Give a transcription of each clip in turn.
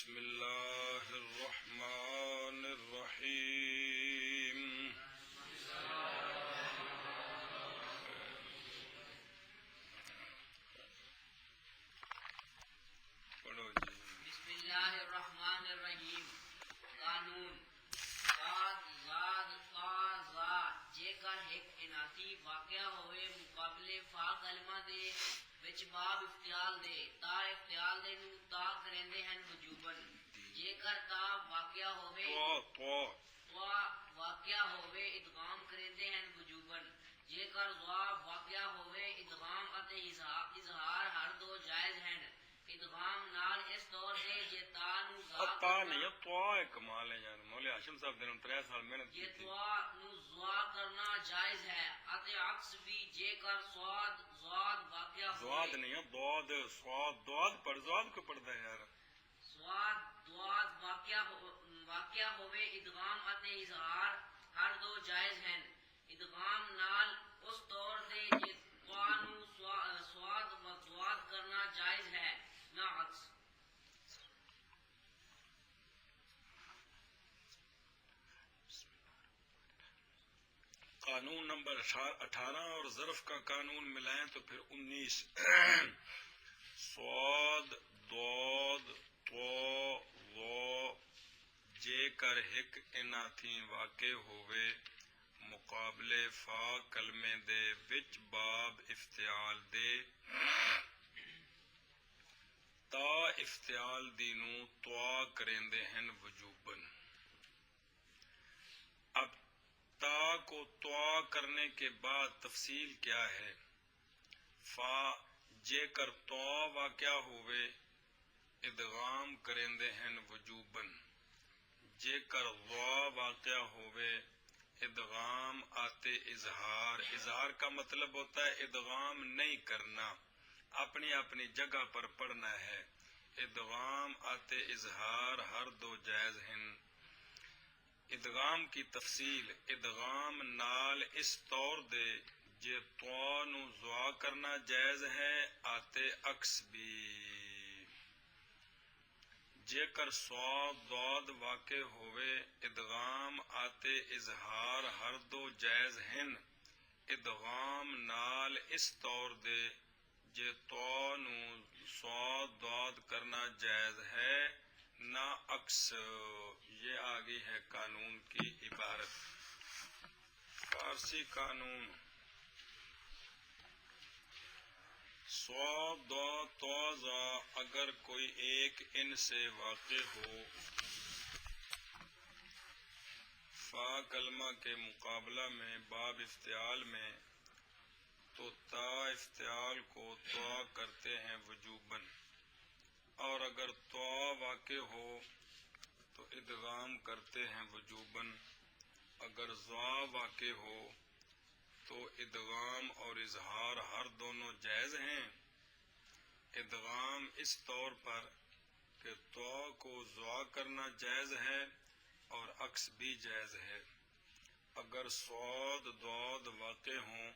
بسم اللہ الرحمن الرحیم پڑھو جی. بسم اللہ الرحمن الرحیم. قانون زاد زاد تا زا جے کر ایک اناتی واقعہ ہوئے مقابلے فا کلمہ دے وچ باب افتعال دے تا افتعال دے نو تا کریندے ہیں وجوبن. جے کر تا واقعہ ہوئے واقعہ ہوئے ادغام کریندے ہیں وجوبن. جے کر ضا واقعہ ہوئے ادغام اتے اظہار ہر دو جائز ہیں. ادغام نال اس طور سے جے تا نو ضا تا نہیں تو کمال ہے یار. مولا ہاشم صاحب نے 3 سال محنت کی یہ تھی. دعا نو ضا کرنا جائز ہے. اتے عکس بھی جے کر سواد زواد واقعہ زواد ہوئے نہیں دعاد سواد دعاد پڑھ زواد کو پڑھتا ہے یار. سواد دعاد واقعہ ہوئے ادغام اتے اظہار ہر دو جائز ہیں. ادغام نال اس طور سے جے دعا نو سواد و دعاد کرنا جائز ہے نہ عکس. قانون نمبر 18 اور ظرف کا قانون ملائیں تو پھر 19. سواد دود تو وہ جے کر ہک انہ تھی واقع ہوئے مقابلے فا کلمے دے وچ باب افتعال دے تا افتعال دینو توا کریندے ہیں وجوبن. اب تا کو توا کرنے کے بعد تفصیل کیا ہے؟ فا جے کر توا واقعہ ہوئے ادغام کریندے ہیں وجوبن. جے کر ضا واقعہ ہوئے ادغام آتے اظہار کا مطلب ہوتا ہے ادغام نہیں کرنا، اپنی اپنی جگہ پر پڑھنا ہے. ادغام آتے اظہار ہر دو جائز ہیں. ادغام کی تفصیل ادغام نال اس طور دے جے تو نو زوا کرنا جائز ہے آتے عکس بھی. جے کر سواد دود واقع ہوئے ادغام آتے اظہار ہر دو جائز ہیں. ادغام نال اس طور دے جے تو نو سواد دود کرنا جائز ہے نہ عکس. یہ آگئی ہے قانون کی عبارت. فارسی قانون سواد دو تو ضا اگر کوئی ایک ان سے واقع ہو فا کلمہ کے مقابلہ میں باب افتعال میں تو تا افتعال کو توا کرتے ہیں وجوبن. اور اگر توا واقع ہو تو ادغام کرتے ہیں وجوبن. اگر ضا واقع ہو تو ادغام اور اظہار ہر دونوں جائز ہیں. ادغام اس طور پر کہ تو کو ضا کرنا جائز ہے اور عکس بھی جائز ہے. اگر سواد دود واقع ہوں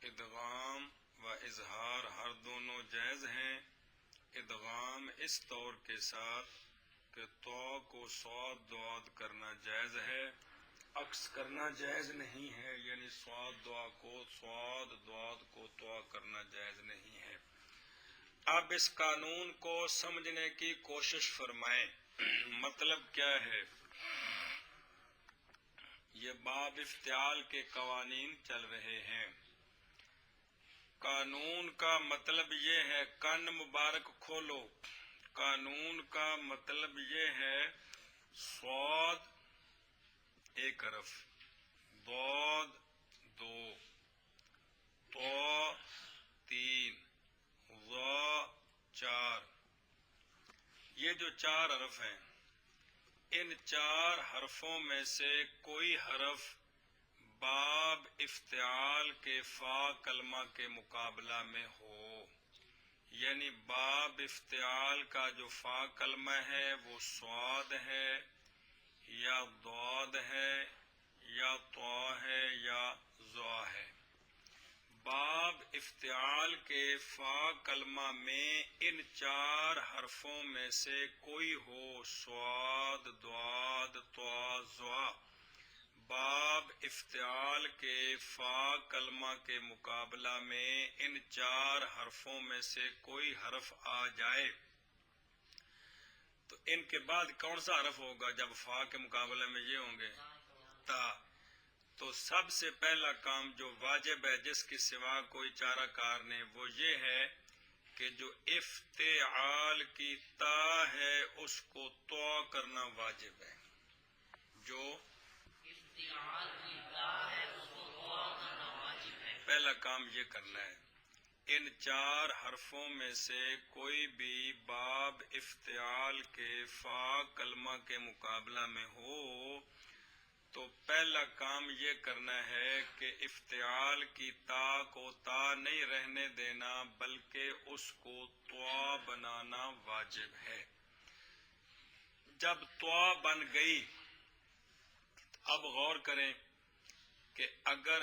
ادغام و اظہار ہر دونوں جائز ہیں. ادغام اس طور کے ساتھ کہ تو کو سواد دود کرنا جائز ہے، عکس کرنا جائز نہیں ہے. یعنی سواد دعا کو سواد دود کو تو کرنا جائز نہیں ہے. اب اس قانون کو سمجھنے کی کوشش فرمائیں. مطلب کیا ہے؟ یہ باب افتعال کے قوانین چل رہے ہیں. قانون کا مطلب یہ ہے، کان مبارک کھولو. قانون کا مطلب یہ ہے سواد ایک حرف، دود 2، تو 3، ضا 4. یہ جو 4 حرف ہیں ان 4 حرفوں میں سے کوئی حرف باب افتعال کے فا کلمہ کے مقابلہ میں ہو. یعنی باب افتعال کا جو فا کلمہ ہے وہ سواد ہے یا ضاد ہے یا طا ہے یا ضا ہے. باب افتعال کے فا کلمہ میں ان 4 حرفوں میں سے کوئی ہو، صاد، ضاد، طا، ظا، باب افتعال کے فا کلمہ کے مقابلہ میں ان 4 حرفوں میں سے کوئی حرف آ جائے تو ان کے بعد کون سا حرف ہوگا جب فا کے مقابلے میں یہ ہوں گے؟ تا۔ تو سب سے پہلا کام جو واجب ہے، جس کے سوا کوئی چارہ کار نہیں، وہ یہ ہے کہ جو افتعال کی تا ہے اس کو طا کرنا واجب ہے۔ جو افتعال کی تا ہے اس کو طا کرنا واجب ہے۔ پہلا کام یہ کرنا ہے، ان 4 حرفوں میں سے کوئی بھی باب افتعال کے فا کلمہ کے مقابلہ میں ہو تو پہلا کام یہ کرنا ہے کہ افتعال کی تا کو تا نہیں رہنے دینا بلکہ اس کو طا بنانا واجب ہے۔ جب طا بن گئی اب غور کریں کہ اگر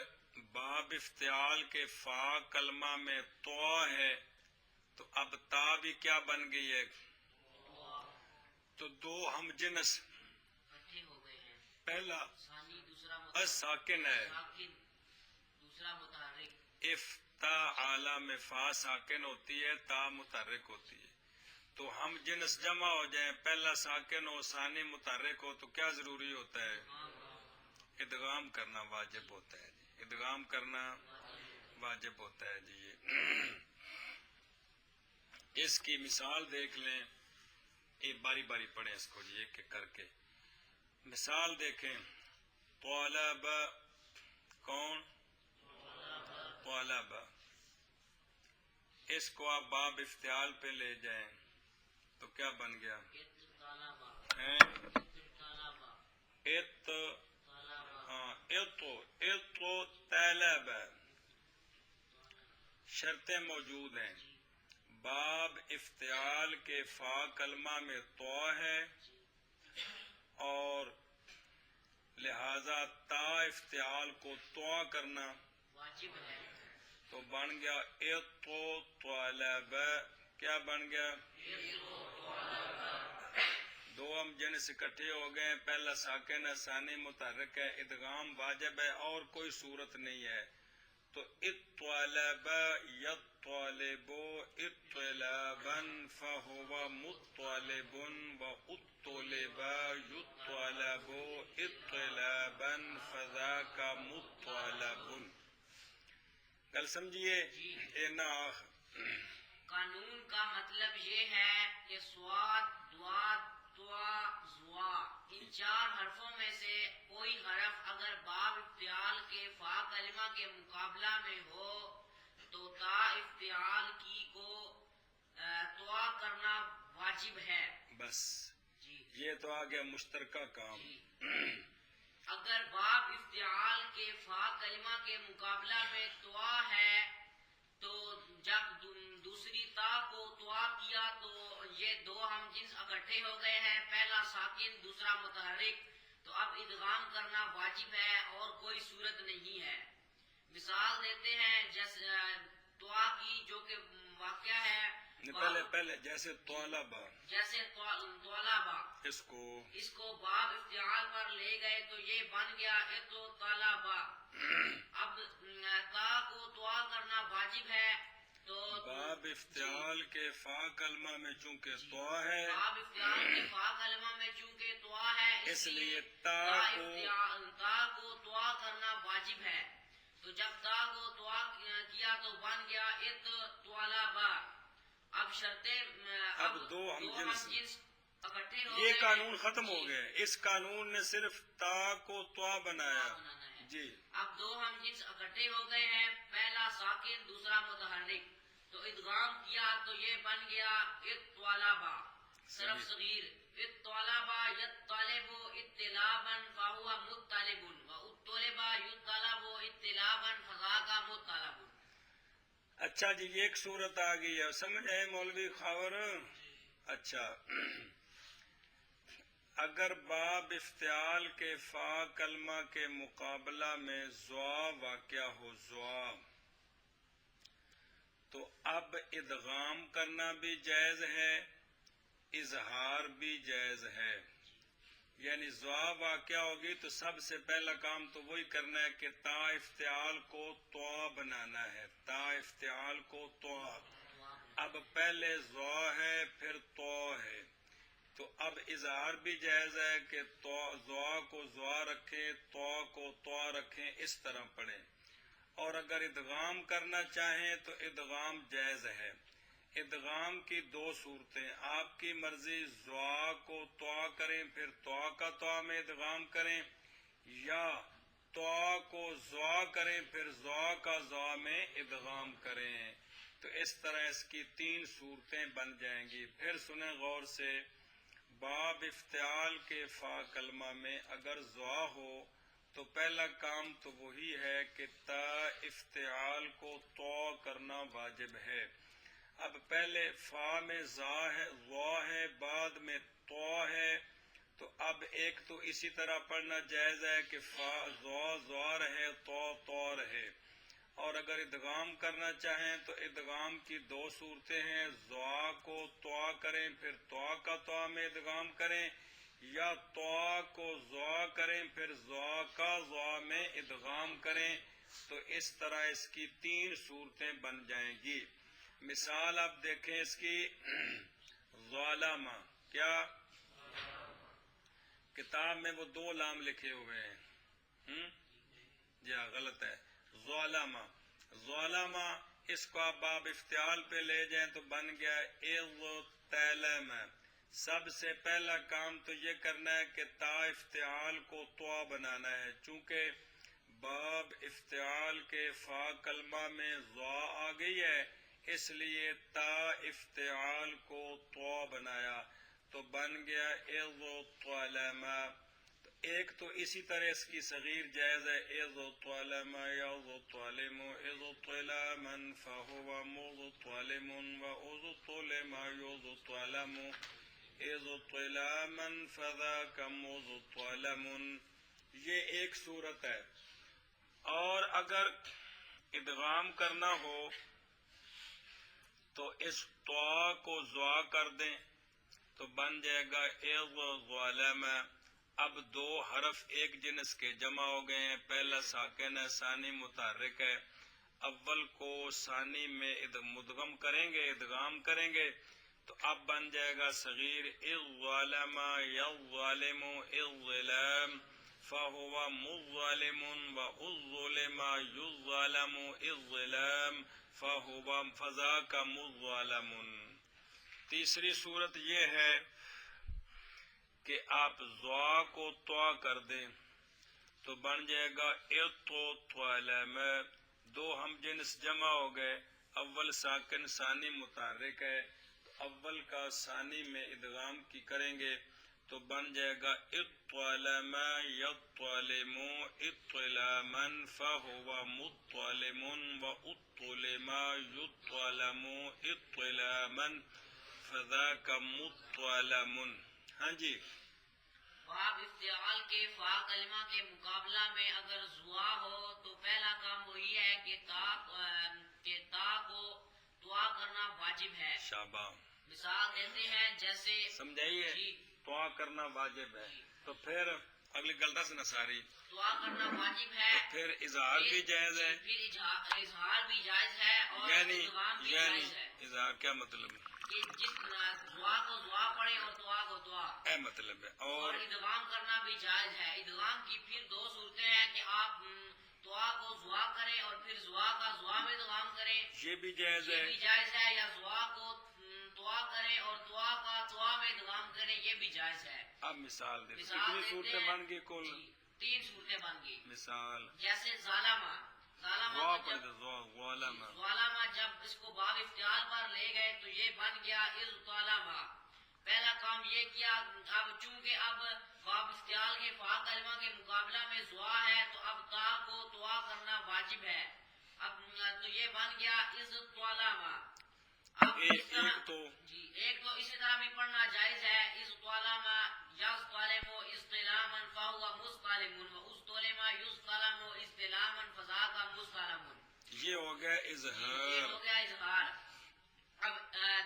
باب افتعال کے فا کلمہ میں طا ہے تو اب تا بھی کیا بن گئی ہے؟ تو 2 ہم جنس اکٹھے ہو گئے ہیں، پہلا ثانی دوسرا ساکن ہے، ساکن دوسرا متحرک۔ افتعال میں فا ساکن ہوتی ہے، تا متحرک ہوتی ہے، تو ہم جنس جمع ہو جائیں، پہلا ساکن ہو ثانی متحرک ہو تو کیا ضروری ہوتا ہے؟ ادغام کرنا واجب ہوتا ہے جی، ادغام کرنا واجب ہوتا ہے جی۔ اس کی مثال دیکھ لیں، ایک باری باری پڑھیں اس کو جی، ایک ایک کر کے مثال دیکھیں۔ طالب، کون؟ طالب، اس کو آپ باب افتعال پہ لے جائیں تو کیا بن گیا؟ طالب، شرطیں موجود ہیں، باب افتعال کے فا کلمہ میں طا ہے اور لہذا تا افتعال کو طا کرنا واجب ہے، تو بن گیا اطو طالب، کیا بن گیا؟ 2 ہم جنس اکٹھے ہو گئے، پہلا ساکن ہے ثانی متحرک ہے، ادغام واجب ہے اور کوئی صورت نہیں ہے، تو اطلب یطلب اطلابا فهو مطلب واطلب یطلب اطلابا فذاک مطلب۔ گل سمجھیے؟ قانون کا مطلب یہ ہے کہ سواد، دواد، طوا، ظوا ان 4 حرفوں میں سے کوئی حرف اگر باب افتعال کے فا کلمہ کے مقابلہ میں ہو تو تا افتعال کی کو طوا کرنا واجب ہے۔ بس جی یہ تو آ گیا مشترکہ کام۔ اگر باب افتعال کے فا کلمہ کے مقابلہ میں طوا ہے تو جب دوسری تا کو طوا کیا تو یہ 2 ہم جنس اکٹھے ہو گئے ہیں، پہلا ساکن دوسرا متحرک، تو اب ادغام کرنا واجب ہے اور کوئی صورت نہیں ہے۔ مثال دیتے ہیں جیسے طوا کی جو کہ واقعہ ہے، پہلے جیسے طالبہ، جیسے طالبہ، اس کو باب افتعال پر لے گئے تو یہ بن گیا اطو طالبہ۔ اب تا کو طوا کرنا واجب ہے تو باب افتعال کے فا کلمہ میں چونکہ طا ہے، باب افتعال کے فا کلمہ میں چونکہ طوا ہے اس لیے تا کو طوا کرنا واجب ہے، تو جب تا کو طوا کیا تو بن گیا ات طالبہ۔ اب شرطیں، اب 2 ہم جنس اکٹھے ہو یہ گئے، قانون ختم ہو گئے، اس قانون نے صرف تا کو طا بنایا جی۔ اب 2 ہم جنس اکٹھے ہو گئے ہیں، پہلا ساکن دوسرا متحرک، تو ادغام کیا تو یہ بن گیا اطلابا صرف صغیر، اطلابا یطلب اطلابا فهو مطلب واطلب یطلب اطلابا فذاک مطلب۔ اچھا جی، ایک صورت آ گئی ہے، سمجھ آئے مولوی خاور؟ اچھا، اگر باب افتعال کے فا کلمہ کے مقابلہ میں ضوا واقع ہو، ضوا اب ادغام کرنا بھی جائز ہے، اظہار بھی جائز ہے. یعنی زوا واقعہ ہوگی تو سب سے پہلا کام تو وہی کرنا ہے کہ تا افتعال کو طوا بنانا ہے. تا افتعال کو طوا. اب پہلے زوا ہے پھر طوا ہے، تو اب اظہار بھی جائز ہے کہ زوا کو زوا رکھیں، طوا کو طوا رکھیں، اس طرح پڑھیں. اور اگر ادغام کرنا چاہیں تو ادغام جائز ہے. ادغام کی دو صورتیں، آپ کی مرضی، زوا کو طوا کریں پھر طوا کا طوا میں ادغام کریں، یا طوا کو زوا کریں پھر زوا کا زوا میں ادغام کریں. تو اس طرح اس کی 3 صورتیں بن جائیں گی. پھر سنیں غور سے، باب افتعال کے فا کلمہ میں اگر زوا ہو تو پہلا کام تو وہی ہے کہ تا افتعال کو طوا کرنا واجب ہے. اب پہلے فا میں زوا ہے، بعد میں طوا ہے، تو اب ایک تو اسی طرح پڑھنا جائز ہے کہ فا زوا رہے، طوا رہے. اور اگر ادغام کرنا چاہیں تو ادغام کی 2 صورتیں ہیں، زوا کو طوا کریں پھر طوا کا طوا میں ادغام کریں، یا طوا کو زوا کریں پھر زوا کا زوا میں ادغام کریں. تو اس طرح اس کی 3 صورتیں بن جائیں گی. مثال آپ دیکھیں اس کی، ظالمہ، کیا کتاب میں وہ 2 لام لکھے ہوئے ہیں، جی ہاں غلط ہے. ظالمہ اس کو آپ باب افتعال پہ لے جائیں تو بن گیا اغتلم. سب سے پہلا کام تو یہ کرنا ہے کہ تا افتعال کو طوا بنانا ہے. چونکہ باب افتعال کے فا کلمہ میں زوا آ گئی ہے، اس لیے تا افتعال کو طوا بنایا تو بن گیا اغتلم. ایک تو اسی طرح اس کی صغیر جائز ہے، اغتلم یغتلم اغتلاما فہو مغتلم واغتلم یغتلم اغتلاما فذاک مغتلم. یہ ایک صورت ہے. اور اگر ادغام کرنا ہو تو اس طوا کو زوا کر دیں تو بن جائے گا اغظلم. اب 2 حرف ایک جنس کے جمع ہو گئے ہیں، پہلا ساکن ہے، ثانی متحرک ہے. اول کو ثانی میں مدغم کریں گے، ادغام کریں گے، تو اب بن جائے گا صغیر اغظلم یغظلم اغظلام فہو مظلم واظلم یظلم اظلام فہو فذاک مظلم. تیسری صورت یہ ہے کہ آپ زوا کو طوا کر دیں تو بن جائے گا اغتلم. 2 ہم جنس جمع ہو گئے، اول ساکن ثانی متحرک ہے، تو اول کا ثانی میں ادغام کی کریں گے تو بن جائے گا اطلم یطلم اطلاما فہو مطلم واطلم یطلم اطلاما فذاک مطلم. ہاں جی. باب افتعال کے فا کلمہ کے مقابلہ میں اگر زوا ہو تو پہلا کام وہی ہے کہ تا کو طوا کرنا واجب ہے. شاباش. مثال دیتے ہیں جیسے سمجھائیے، طوا کرنا واجب ہے تو پھر اگلی غلطہ سے نہ ساری طوا کرنا واجب ہے، پھر اظہار بھی جائز ہے. پھر اظہار بھی جائز ہے اور ادغام بھی جائز ہے. اظہار کیا مطلب ہے؟ کہ جس زوا کو زوا پڑے اور طوا کو طوا، اے مطلب ہے. اور ادغام کرنا بھی جائز ہے. ادغام کی پھر 2 صورتیں ہیں کہ آپ طوا کو زوا کریں اور پھر زوا کا زوا میں ادغام کریں، یہ بھی جائز ہے. یہ بھی جائز ہے. یا زوا کو طوا کریں اور طوا کا طوا میں ادغام کریں، یہ بھی جائز ہے. اب مثال دے مثال کتنی دیتے صورتیں ہیں، بن گئی کل؟ جی 3 صورتیں بن گئی. مثال جیسے ظالمہ جب اس کو باب افتعال پر لے گئے تو یہ بن گیا اغتلم. پہلا کام یہ کیا، اب چونکہ اب باب افتعال کے فا کلمہ کے مقابلہ میں زوا ہے تو اب تا کو طوا کرنا واجب ہے. اب تو یہ بن گیا اغتلم. اب اس طرح جی ایک تو اسی طرح بھی پڑھنا جائز ہے، اغتلم یغتلم استلاما فهو مستلم واستلم یستلم استلاما فذاک مستلم. یہ ہو گیا یہ اظہار. ہو گیا اظہار.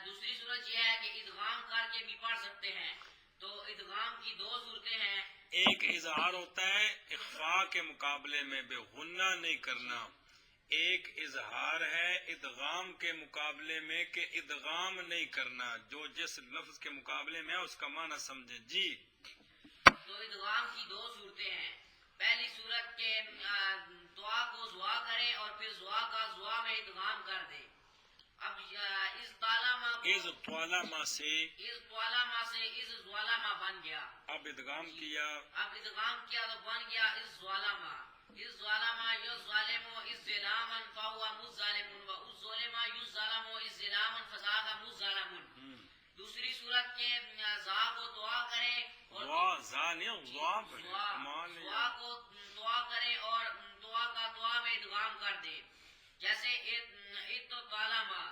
دوسری صورت یہ ہے کہ ادغام کر کے بھی پڑھ سکتے ہیں. تو ادغام کی دو صورتیں ہیں. ایک اظہار ہوتا ہے اخفاء کے مقابلے میں بے غنہ نہیں کرنا. ایک اظہار ہے ادغام کے مقابلے میں کہ ادغام نہیں کرنا. جو جس لفظ کے مقابلے میں ہے اس کا معنی سمجھے. جی تو ادغام کی دو صورتیں ہیں. پہلی صورت کے دعا کو زوا کریں اور پھر زوا کا زوا میں ادغام کر دیں. اب اس طالما از طالما سے اس طالما سے اس زوالما بن گیا. اب ادغام کیا. اب ادغام کیا تو بن گیا اس زوالما. اس زوالما یو ظالمو اس ظلامن فہو مظالمون و اس ظلما یو ظالمو اس ظلامن فساق مظالمون. دوسری صورت کے زا کو دعا کریں اور دعا زانی دعا دعا کو دعا کریں اور دعا کا دعا میں ادغام کر دیں. جیسے اتو طالما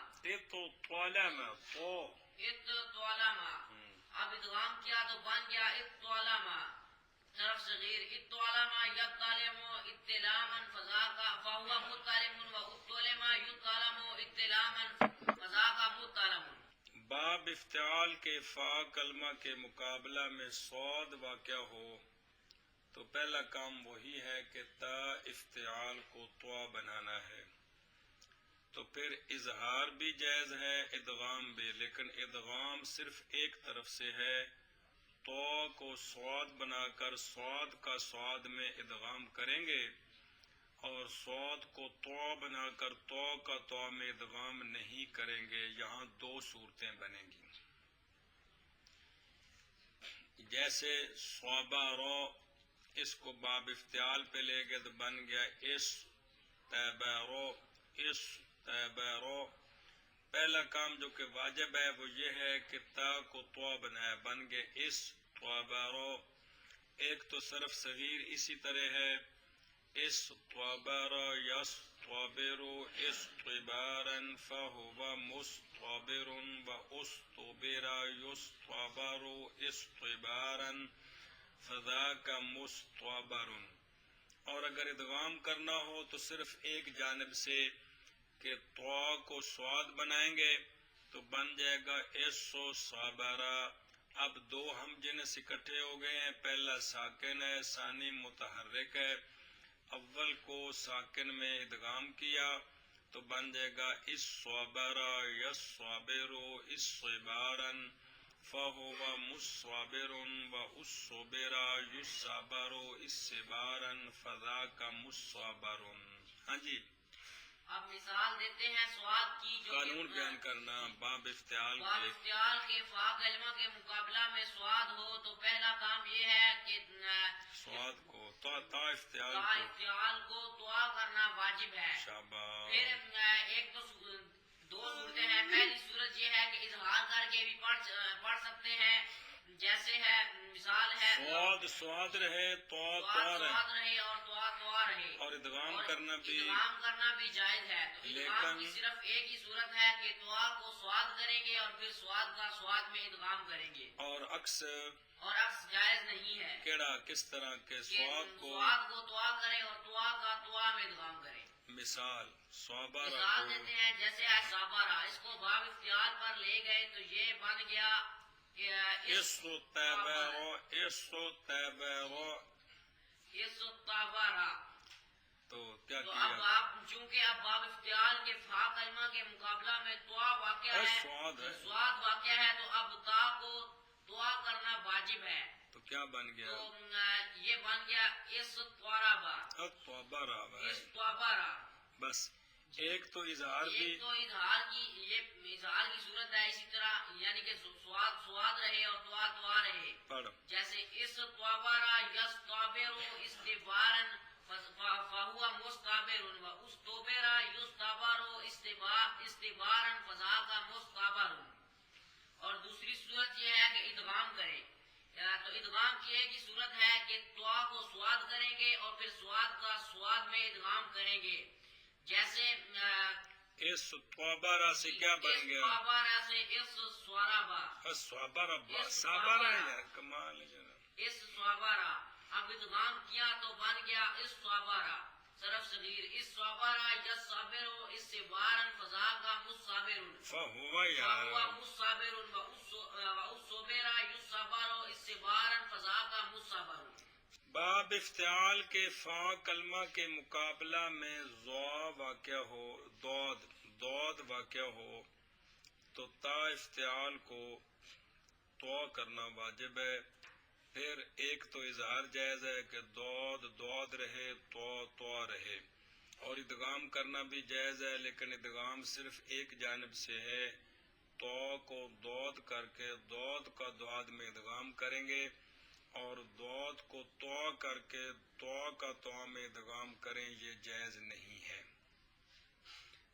تو طالما تو اتو طالما. اب ادغام کیا تو بن گیا اتو طالما طرف صغیر. اتو طالما یطالمو اتلامن فذاقا فہو مطالمون و اتولما یطالمو اتلامن فذاقا مطالمون. باب افتعال کے فا کلمہ کے مقابلہ میں صاد واقع ہو تو پہلا کام وہی ہے کہ تا افتعال کو طوا بنانا ہے. تو پھر اظہار بھی جائز ہے ادغام بھی، لیکن ادغام صرف ایک طرف سے ہے. تو کو صاد بنا کر صاد کا صاد میں ادغام کریں گے اور صاد کو تو بنا کر تو کا تو میں ادغام نہیں کریں گے. یہاں دو صورتیں بنیں گی. جیسے صوبہ رو اس کو باب افتعال پہ لے گئے تو بن گیا اس تیبارو اس تیبارو. پہلا کام جو کہ واجب ہے وہ یہ ہے کہ تا کو تو بنایا بن گئے اس تیبارو. ایک تو صرف صغیر اسی طرح ہے اس طوابارا یس طوابرو اس طوبارن فہو مستطابرن و اس طوبرا یس طوابارو اس طوبارن فذاک مستطابرن. اور اگر ادغام کرنا ہو تو صرف ایک جانب سے کہ تو کو سواد بنائیں گے تو بن جائے گا ایسو صابرا. اب دو ہم جنس اکٹھے ہو گئے ہیں. پہلا ساکن ہے ثانی متحرک ہے. اول کو ساکن میں ادغام کیا تو بن جائے گا اس صابرا یس صابرو اس صبارن فہو مصابرن و اس صبرا یس صابرو اس صبارن فذاک مصابرن. ہاں جی اب مثال دیتے ہیں سواد کی جو قانون بیان کرنا. باب افتعال باب کے افتعال کے فا کلمہ کے مقابلہ میں سواد ہو تو پہلا کام یہ ہے کہ سواد کو تا افتعال تا کو افتعال کو دعا کرنا واجب ہے. شاباش. پھر ایک تو دو صورتیں ہیں. پہلی صورت یہ ہے کہ اظہار کر کے بھی پڑھ سکتے ہیں. جیسے ہے مثال ہے سواد رہے تو سواد رہے رہے اور دعا رہے اور ادغام اور کرنا بھی. ادغام کرنا بھی جائز ہے. تو ادغام کی لیکن صرف ایک ہی صورت ہے کہ دعا کو سواد کریں گے اور پھر سواد کا سواد میں ادغام کریں گے اور عکس اور عکس جائز نہیں ہے کیڑا کس طرح کے کہ سواد کو سواد کو دعا کریں اور دعا کا دعا میں ادغام کریں. مثال صوبہ مثال دیتے ہیں جیسے ہے صابرہ. اس کو باب افتعال پر لے گئے تو یہ بن گیا کہ اس تیبرو اس تیبرو. اس طابرہ. تو کیا تو کیا اب آپ چونکہ اب باب افتعال کے فا کلمہ کے مقابلہ میں دعا واقع ہے سواد ہے سواد واقع ہے تو اب تا کو دعا کرنا واجب ہے. تو کیا بن گیا تو یہ بن گیا اس طورابا توبارہ. اس طابرہ. بس ایک تو اظہار بھی ایک تو اظہار کی یہ اظہار کی صورت ہے. اسی طرح یعنی کہ سواد رہے اور دعا رہے. پڑھ جیسے اس طابرہ یس طابرو استبارن فہو مستابرن و اس طابرہ یس طابرو استبارن فذاک مستابرن. اور دوسری صورت یہ ہے کہ ادغام کرے. تو ادغام کی ایک ہی صورت ہے کہ دعا کو سواد کریں گے اور پھر سواد کا سواد میں ادغام کریں گے. جیسے اس توبارہ سے کیا بن گیا طابرہ سے اس سوارابا صوبارہ صابرہ ہے. کمال ہے جناب. اس سوابارہ. اب ادغام کیا تو بن گیا اس سوابارہ صرف صغیر. اس سوابارہ یس صابرو اس سے بارن فضا کا مصابر فہو یار فهو مصابر وصبر يصبر استبارا فذاك مصبر. باب افتعال کے فا کلمہ کے مقابلہ میں ضا واقع ہو، دود واقع ہو تو تا افتعال کو تو کرنا واجب ہے. پھر ایک تو اظہار جائز ہے کہ دود رہے تو رہے، اور ادغام کرنا بھی جائز ہے، لیکن ادغام صرف ایک جانب سے ہے. تو کو دود کر کے دود کا دعاد میں ادغام کریں گے، اور دود کو تو کر کے تو کا تو میں ادغام کریں، یہ جائز نہیں ہے.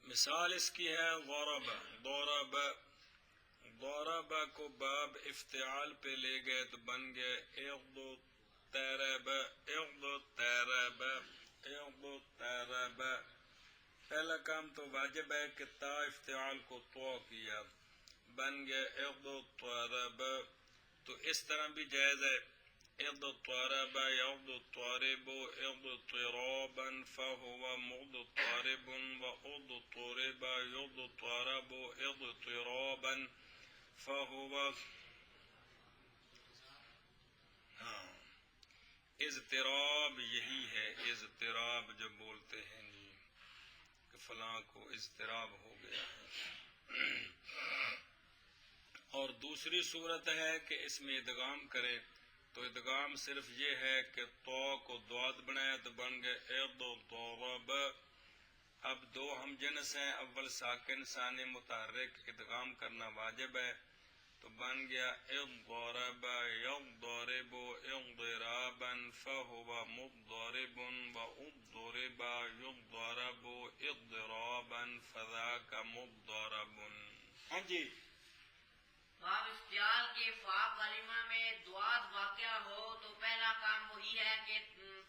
مثال اس کی ہے ضرب کو باب افتعال پہ لے گئے تو بن گئے اغض ترب. پہلا کام تو واجب ہے کہ تا افتعال کو تو کیا، بن گئے اغض ترب. تو اس طرح بھی جائز ہے اغض ترب یغض طارب اغض طرابا فهو مغض طارب واغض طرب یغض طرب اغض طرابا فهو اضطراب. یہی ہے اضطراب جو بولتے ہیں جی کہ فلاں کو اضطراب ہو گیا ہے. اور دوسری صورت ہے کہ اس میں ادغام کرے، تو ادغام صرف یہ ہے کہ تو کو دعاد بنایا تو بن گئے اغض ضرب. اب دو ہم جنس ہیں، اول ساکن ثانی متحرک، ادغام کرنا واجب ہے، تو بن گیا اضطرب یضطرب اضطرابا فهو مضطرب واضطرب یضطرب اضطرابا فذاك مضطرب. ہاں جی. باب افتعال کے فا کلمہ میں دعاد واقع ہو تو پہلا کام وہی ہے کہ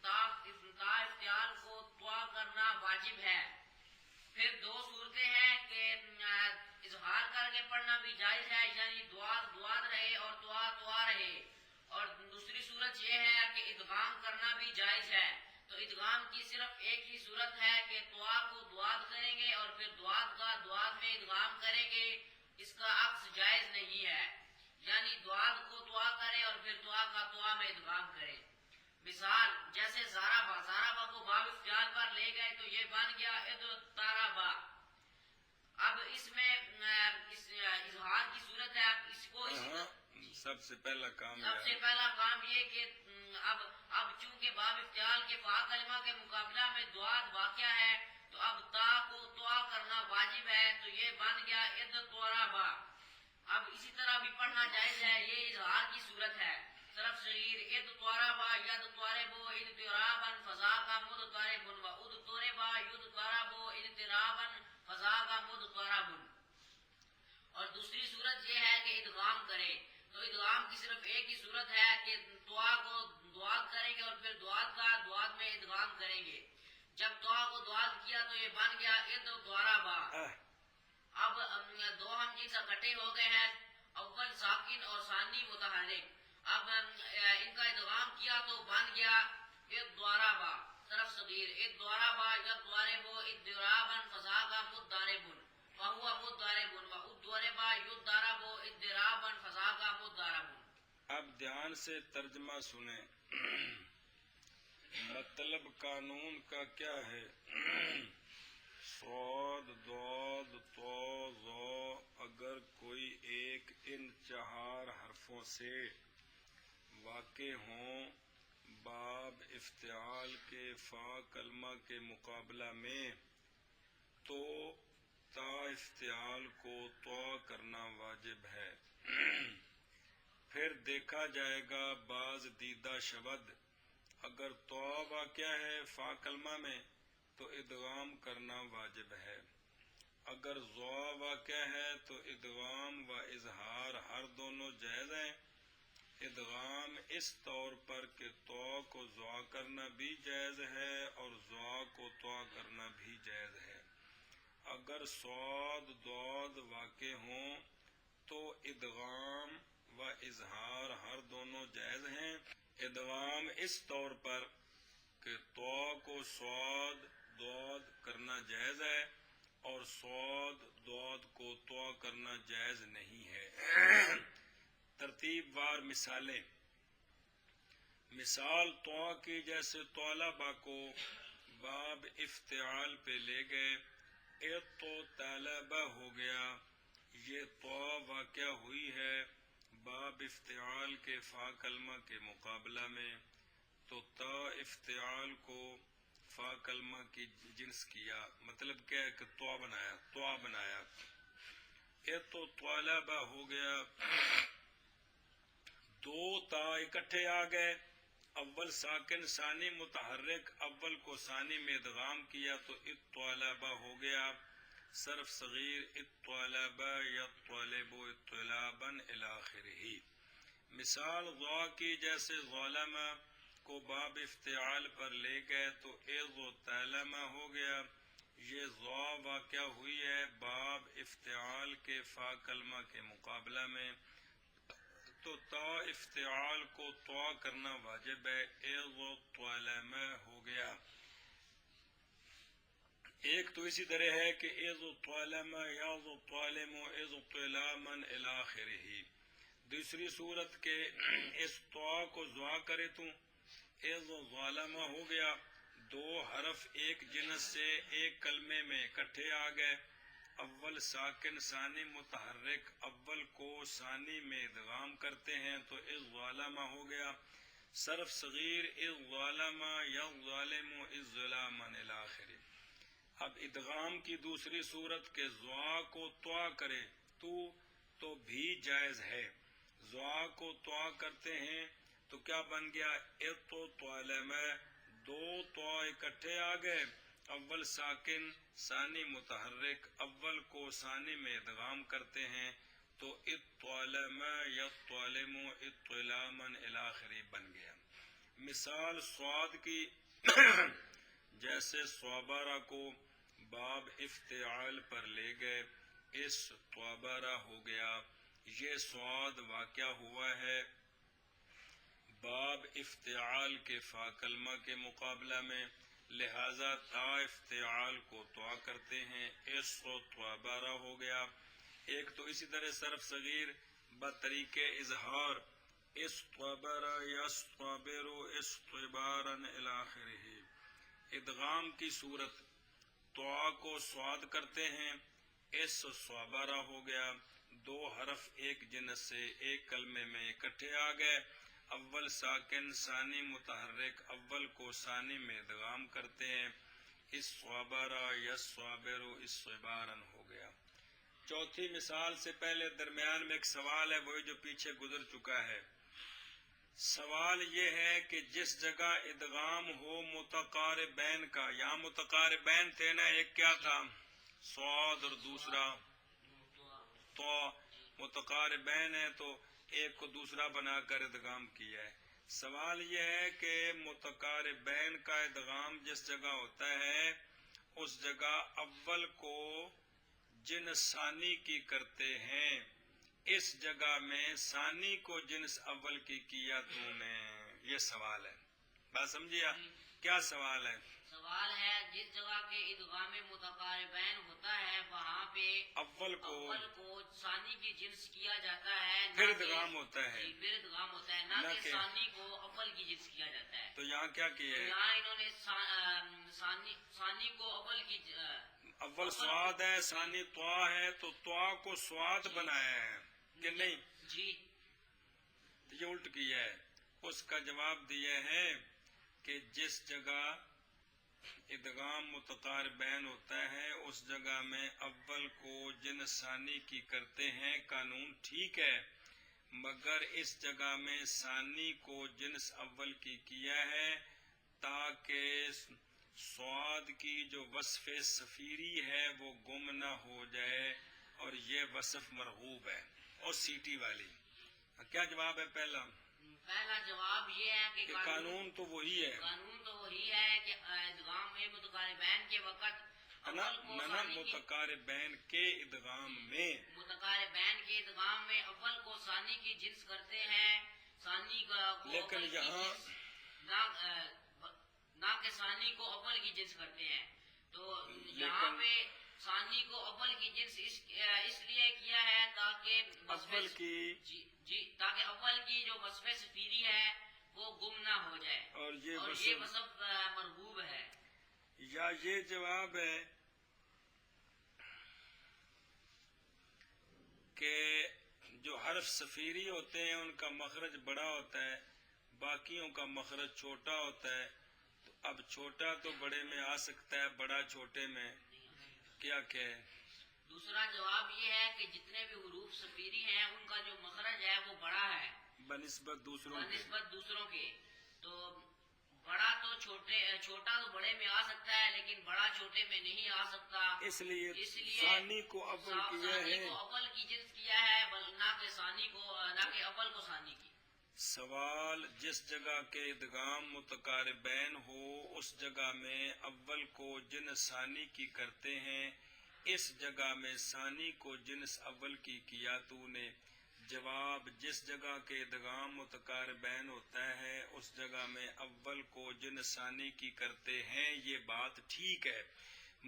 تا افتعال کو دعا کرنا واجب ہے. پھر دو صورتیں ہیں کہ اظہار کر کے پڑھنا بھی جائز ہے، یعنی دعاد رہے اور دعا رہے. اور دوسری صورت یہ ہے کہ ادغام کرنا بھی جائز ہے. تو ادغام کی صرف ایک ہی صورت ہے کہ دعا کو دعاد کریں گے اور پھر دعاد کا دعاد میں ادغام کریں گے. اس کا عکس جائز نہیں ہے، یعنی دعاد کو دعا کرے اور پھر دعا کا دعا میں ادغام کرے. مثال جیسے زارابا کو باب افتعال پر لے گئے تو یہ بن گیا اضطرابا. اب اس میں اظہار کی صورت ہے. اب اس کو سب سے پہلا کام یہ کہ اب چونکہ باب افتعال کے فا کلمہ کے مقابلہ میں دعاد واقع ہے تو اب تا کو دعا کرنا واجب ہے، تو یہ بن گیا اضطرابا. اب اسی طرح بھی پڑھنا جائز ہے، یہ اظہار کی صورت ہے. طرف صغیر اضطرابا یضطرب اضطرابا فذاک مضطرب واضطرب یضطرب اضطرابا فذاک مضطرب. اور دوسری صورت یہ ہے کہ ادغام کرے. تو ادغام کی صرف ایک ہی صورت ہے کہ دعا کو دعاد کریں گے اور پھر دعاد کا دعاد میں ادغام کریں گے. جب دعا کو دعاد کیا تو یہ بن گیا اضطرابا. اب دو ہم جنس اکٹھے ہو گئے ہیں، اول ساکن اور ثانی متحرک. اب ان کا ادغام کیا تو بن گیا اضطرابا. طرف صغیر اضطرابا یضطرب اضطرابا فذاک مضطرب وهو مضطرب واضطرب یضطرب اضطرابا فذاک مضطرب. اب دھیان سے ترجمہ سنیں. مطلب قانون کا کیا ہے؟ صاد ضاد طا ظا اگر کوئی ایک ان چار حرفوں سے واقع ہوں باب افتعال کے فا کلمہ کے مقابلہ میں، تو تا افتعال کو تو کرنا واجب ہے. پھر دیکھا جائے گا بعض دیدہ شبد. اگر تو واقع ہے فا کلمہ میں تو ادغام کرنا واجب ہے. اگر ضا واقع ہے تو ادغام و اظہار ہر دونوں جائز ہیں. ادغام اس طور پر کہ تو کو ضا کرنا بھی جائز ہے اور ضا کو تو کرنا بھی جائز ہے. اگر صاد ضاد واقع ہوں تو ادغام و اظہار ہر دونوں جائز ہیں. ادغام اس طور پر کہ تو کو صاد ضاد کرنا جائز ہے اور صاد ضاد کرنا جائز نہیں ہے۔ ترتیب وار مثالیں، مثال طوا کی، جیسے طالبہ کو باب افتعال پہ لے گئے، ایک تو طالبہ ہو گیا، یہ طوا واقع ہوئی ہے باب افتعال کے فا کلمہ کے مقابلہ میں، تو تا افتعال کو فا کلمہ کی جنس کیا، مطلب کیا ہے کہ طوا بنایا، ایک تو طالبہ ہو گیا، دو تا اکٹھے آ گئے، اول ساکن ثانی متحرک، اول کو ثانی میں ادغام کیا تو اطالبہ ہو گیا، صرف صغیر اطالبہ یطالب اطلابا الی آخرہ۔ مثال ضا کی، جیسے ظالمہ کو باب افتعال پر لے گئے تو ایذ طالمہ ہو گیا، یہ ضا واقع ہوئی ہے باب افتعال کے فا کلمہ کے مقابلہ میں، تو تا افتعال کو طوا کرنا واجب ہے، ایذ طالمہ ہو گیا۔ ایک تو اسی طرح ہے کہ ایذ طالمہ یاذ طالم ایذ طلاما الی آخرہ۔ دوسری صورت کے اس طوا کو ضا کرے تو ایذ ظالمہ ہو گیا، دو حرف ایک جنس سے ایک کلمے میں اکٹھے آ گئے، اول ساکن ثانی متحرک، اول کو ثانی میں ادغام کرتے ہیں تو اذ ظالمہ ہو گیا، صرف صغیر اذ ظالمہ یظلم اذ ظلاما الی آخرہ۔ اب ادغام کی دوسری صورت کے ضا کو طوا کرے تو بھی جائز ہے، ضا کو طوا کرتے ہیں تو کیا بن گیا، ایک تو طالمہ، دو طوا اکٹھے آ گئے، اول ساکن ثانی متحرک، اول کو ثانی میں ادغام کرتے ہیں تو اطالمہ یطالم اطلاما الی آخرہ بن گیا۔ مثال صاد کی، جیسے صابرہ کو باب افتعال پر لے گئے، اس طابرہ ہو گیا، یہ صاد واقع ہوا ہے باب افتعال کے فا کلمہ کے مقابلہ میں، لہذا تا افتعال کو طوا کرتے ہیں، اس کو طابرہ ہو گیا۔ ایک تو اسی طرح صرف صغیر بطریق اظہار، اس طابرہ یستابر استبارا الی آخرہ۔ ادغام کی صورت طوا کو صاد کرتے ہیں، اس صابرہ ہو گیا، دو حرف ایک جنس سے ایک کلمے میں اکٹھے آ گئے، اول ساکن ثانی متحرک، اول کو ثانی میں ادغام کرتے ہیں، اس صابرہ یصابر استبارا ہو گیا۔ چوتھی مثال سے پہلے درمیان میں ایک سوال ہے، وہی جو پیچھے گزر چکا ہے۔ سوال یہ ہے کہ جس جگہ ادغام ہو متقاربین کا، یہاں متقاربین تھے نا، ایک کیا تھا صاد اور دوسرا تو، متقاربین ہے تو ایک کو دوسرا بنا کر ادغام کیا ہے۔ سوال یہ ہے کہ متقاربین کا ادغام جس جگہ ہوتا ہے اس جگہ اول کو جنس ثانی کی کرتے ہیں، اس جگہ میں ثانی کو جنس اول کی کیا تو نے، یہ سوال ہے، بات سمجھیا؟ کیا سوال ہے؟ سوال ہے جس جگہ کے ادغام متقاربین ہوتا ہے وہاں پہ اول کو ثانی کی جنس کیا جاتا ہے، پھر ادغام ہوتا ہے، پھر ادغام ہوتا ہے، نہ کہ ثانی کو اول کی جنس کیا جاتا ہے۔ تو یہاں کیا کیا ہے؟ یہاں انہوں نے ثانی کو اول کی اول سواد ہے، ثانی طوا ہے، تو طوا کو سواد بنایا ہے کہ نہیں؟ جی یہ الٹ کیا ہے۔ اس کا جواب دیا ہے کہ جس جگہ ادغام متقاربین ہوتا ہے اس جگہ میں اول کو جنس ثانی کی کرتے ہیں، قانون ٹھیک ہے، مگر اس جگہ میں ثانی کو جنس اول کی کیا ہے تاکہ سواد کی جو وصف صفیری ہے وہ گم نہ ہو جائے، اور یہ وصف مرغوب ہے۔ اور سیٹی والی کیا جواب ہے؟ پہلا جواب یہ ہے کہ قانون تو وہی ہے، قانون تو وہی ہے کہ ادغام متقاربین کے وقت متقاربین کے ادغام میں اول کو ثانی کی جنس کرتے ہیں، ثانی کو لیکن یہاں نہ کہ ثانی کو اول کی جنس کرتے ہیں، تو یہاں پہ ثانی کو اول کی جنس اس لیے کیا ہے اول کی جی تاکہ اول کی جو وصف صفیری ہے وہ گم نہ ہو جائے، اور یہ وصف مرغوب ہے. یا یہ جواب ہے کہ جو حرف صفیری ہوتے ہیں ان کا مخرج بڑا ہوتا ہے، باقیوں کا مخرج چھوٹا ہوتا ہے. تو اب چھوٹا تو بڑے میں آ سکتا ہے، بڑا چھوٹے میں کیا کہ دوسرا جواب یہ ہے کہ جتنے بھی حروف صفیری ہیں ان کا جو مخرج ہے وہ بڑا ہے بنسبت دوسروں کے. تو بڑا تو چھوٹا تو بڑے میں آ سکتا ہے لیکن بڑا چھوٹے میں نہیں آ سکتا. اس لیے ثانی کو اول کیا ہے، اول کی جنس کیا ہے، نہ کہ اول کو ثانی کی. سوال جس جگہ کے ادغام متقاربین ہو اس جگہ میں اول کو جنس ثانی کی کرتے ہیں، اس جگہ میں ثانی کو جنس اول کی کیا تو نے. جواب جس جگہ کے ادغام متقاربین ہوتا ہے اس جگہ میں اول کو جنس ثانی کی کرتے ہیں، یہ بات ٹھیک ہے،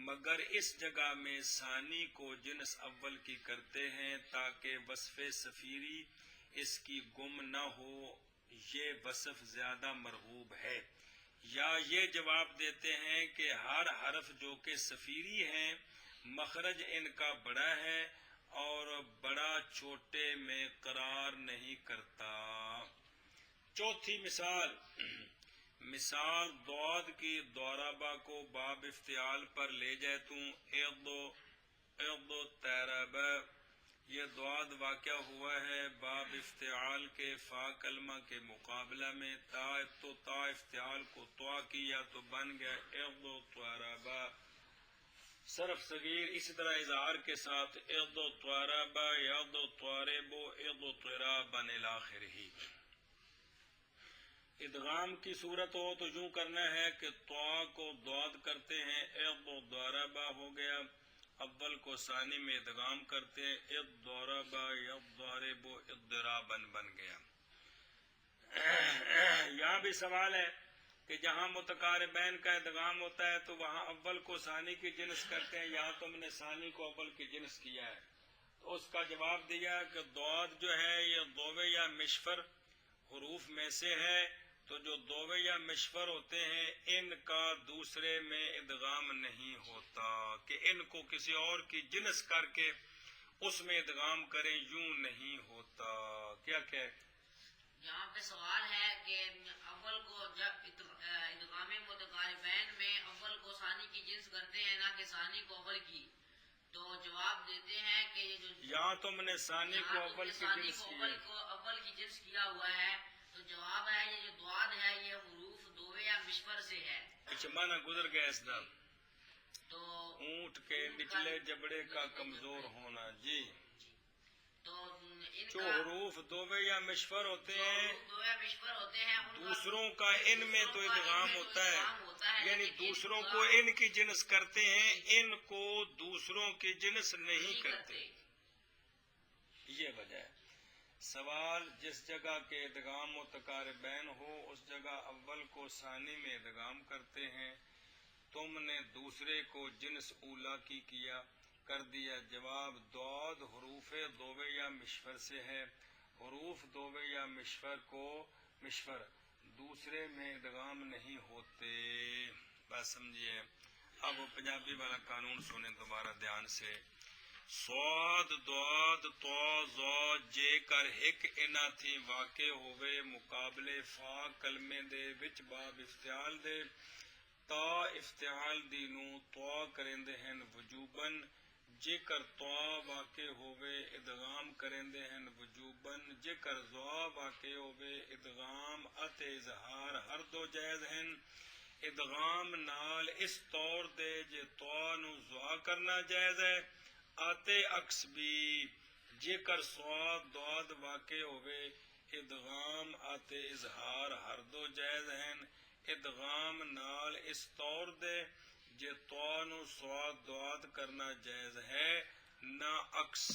مگر اس جگہ میں ثانی کو جنس اول کی کرتے ہیں تاکہ وصف صفیری اس کی گم نہ ہو، یہ وصف زیادہ مرغوب ہے. یا یہ جواب دیتے ہیں کہ ہر حرف جو کہ صفیری ہیں مخرج ان کا بڑا ہے اور بڑا چھوٹے میں قرار نہیں کرتا. چوتھی مثال ضاد کی ضربہ کو باب افتعال پر لے جائے تو اغدو تیرب، یہ ضاد واقع ہوا ہے باب افتعال کے فا کلمہ کے مقابلہ میں. تا افتعال کو طا کیا تو بن گیا اغدو تیربا. صرف صغیر اسی طرح اظہار کے ساتھ اغدو تیربا اغدو تیربو اغدو تیرابا الی آخرہ. ادغام کی صورت ہو تو یوں کرنا ہے کہ طا کو ضاد کرتے ہیں، اغدو ضربا ہو گیا، اول کو ثانی میں ادغام کرتے ہیں، اضربا یضربو اضرابا بن گیا. یہاں بھی سوال ہے کہ جہاں متقاربین کا ادغام ہوتا ہے تو وہاں اول کو ثانی کی جنس کرتے ہیں، یہاں تم نے ثانی کو اول کی جنس کیا ہے. تو اس کا جواب دیا کہ ضاد جو ہے یہ دوے یا مشفر حروف میں سے ہے، تو جو دوے یا مشفر ہوتے ہیں ان کا دوسرے میں ادغام نہیں ہوتا کہ ان کو کسی اور کی جنس کر کے اس میں ادغام کریں، یوں نہیں ہوتا. کیا کہ یہاں پہ سوال ہے کہ اول کو جب ادغام متقاربین میں اول کو ثانی کی جنس کرتے ہیں نہ کہ ثانی کو اول کی، تو جواب دیتے ہیں کہ یہ جو یہاں تم نے ثانی کو اول کی جنس کی ہے، اول کی جنس کیا ہوا ہے، تو جواب ہے یہ جو ضاد ہے یہ حروف دوے یا مشفر سے ہے. اچھا مانا گزر گیا اس دا تو اونٹ کے نچلے جبڑے کا کمزور ہونا. جی تو ان جو کا حروف دوے یا مشفر ہوتے ہیں دو یا مشفر ہوتے ہیں ان کا دوسروں کا ان میں تو ادغام ہوتا ہے، یعنی دوسروں کو ان کی جنس کرتے ہیں، ان کو دوسروں کی جنس نہیں کرتے. یہ وجہ ہے. سوال جس جگہ کے ادغام متقاربین ہو اس جگہ اول کو ثانی میں ادغام کرتے ہیں، تم نے دوسرے کو جنس اولا کی کر دیا. جواب ضاد حروف دوے یا مشفر سے ہے، حروف دوے یا مشفر دوسرے میں ادغام نہیں ہوتے. بات سمجھیے. اب وہ پنجابی والا قانون سنیں دوبارہ دھیان سے. صاد ضاد طا ظا جے کر ہک انہاں تھی واقع ہوئے مقابلے فا کلمے دے وچ باب افتعال دے. تا افتعال دی نو طا کریندے ہیں وجوبن، جے کر طا واقع ہوئے ادغام کریندے ہیں وجوبن، جے کر ظا واقع ہوئے ادغام اتے اظہار ہر دو جائز ہیں. ادغام نال اس طور دے جے طا نو ظا کرنا جائز ہے، آتے عکس بھی جے کر صاد ضاد واقع ہوئے ادغام آتے اظہار ہر دو جائز ہیں. ادغام نال اس طور دے جے طا نو صاد ضاد کرنا جائز ہے، نہ عکس.